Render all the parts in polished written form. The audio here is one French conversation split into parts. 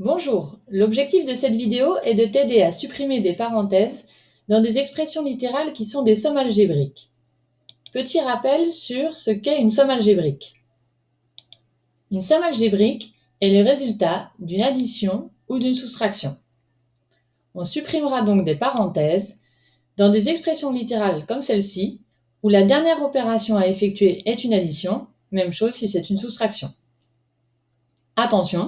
Bonjour, l'objectif de cette vidéo est de t'aider à supprimer des parenthèses dans des expressions littérales qui sont des sommes algébriques. Petit rappel sur ce qu'est une somme algébrique. Une somme algébrique est le résultat d'une addition ou d'une soustraction. On supprimera donc des parenthèses dans des expressions littérales comme celle-ci, où la dernière opération à effectuer est une addition, même chose si c'est une soustraction. Attention!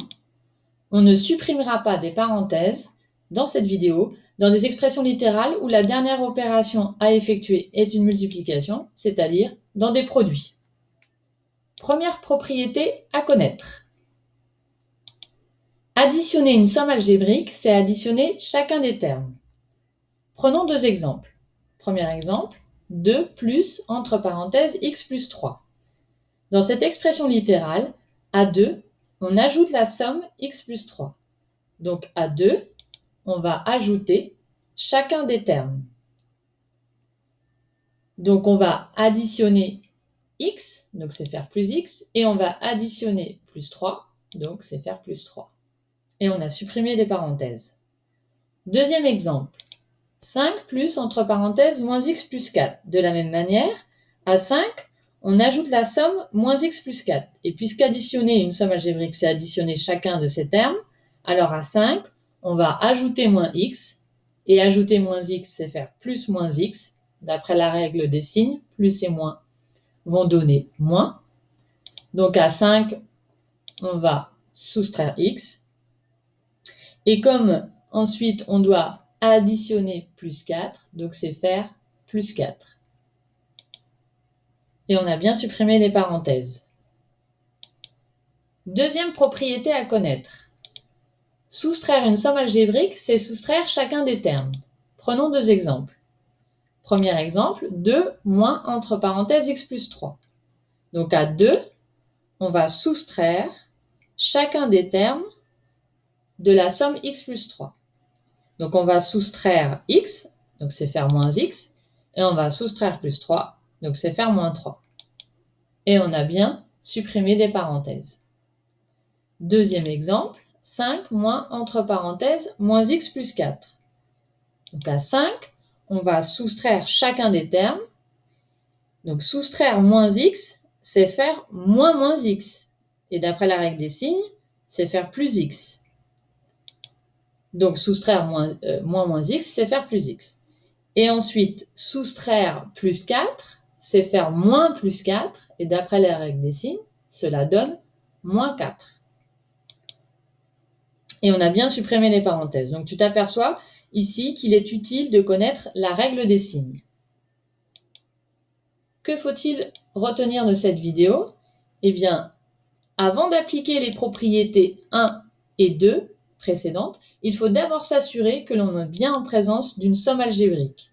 On ne supprimera pas des parenthèses dans cette vidéo dans des expressions littérales où la dernière opération à effectuer est une multiplication, c'est-à-dire dans des produits. Première propriété à connaître. Additionner une somme algébrique, c'est additionner chacun des termes. Prenons deux exemples. Premier exemple, 2 plus, entre parenthèses, x plus 3. Dans cette expression littérale, à 2, on ajoute la somme x plus 3. Donc à 2, on va ajouter chacun des termes. Donc on va additionner x, donc c'est faire plus x, et on va additionner plus 3, donc c'est faire plus 3. Et on a supprimé les parenthèses. Deuxième exemple, 5 plus, entre parenthèses, moins x plus 4. De la même manière, à 5, on ajoute la somme moins x plus 4. Et puisqu'additionner une somme algébrique, c'est additionner chacun de ces termes, alors à 5, on va ajouter moins x, et ajouter moins x, c'est faire plus moins x. D'après la règle des signes, plus et moins vont donner moins. Donc à 5, on va soustraire x. Et comme ensuite on doit additionner plus 4, donc c'est faire plus 4. Et on a bien supprimé les parenthèses. Deuxième propriété à connaître. Soustraire une somme algébrique, c'est soustraire chacun des termes. Prenons deux exemples. Premier exemple, 2 moins, entre parenthèses, x plus 3. Donc à 2, on va soustraire chacun des termes de la somme x plus 3. Donc on va soustraire x, donc c'est faire moins x, et on va soustraire plus 3, donc c'est faire moins 3. Et on a bien supprimé des parenthèses. Deuxième exemple, 5 moins, entre parenthèses, moins x plus 4. Donc à 5, on va soustraire chacun des termes. Donc soustraire moins x, c'est faire moins x. Et d'après la règle des signes, c'est faire plus x. Donc soustraire moins x, c'est faire plus x. Et ensuite, soustraire plus 4, c'est faire moins plus 4. Et d'après la règle des signes, cela donne moins 4. Et on a bien supprimé les parenthèses. Donc tu t'aperçois ici qu'il est utile de connaître la règle des signes. Que faut-il retenir de cette vidéo? Eh bien, avant d'appliquer les propriétés 1 et 2 précédentes, il faut d'abord s'assurer que l'on est bien en présence d'une somme algébrique.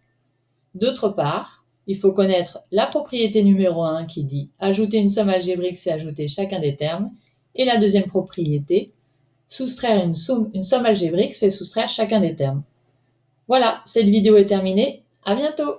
D'autre part, il faut connaître la propriété numéro 1 qui dit « Ajouter une somme algébrique, c'est ajouter chacun des termes » et la deuxième propriété « Soustraire une somme algébrique, c'est soustraire chacun des termes ». Voilà, cette vidéo est terminée. À bientôt!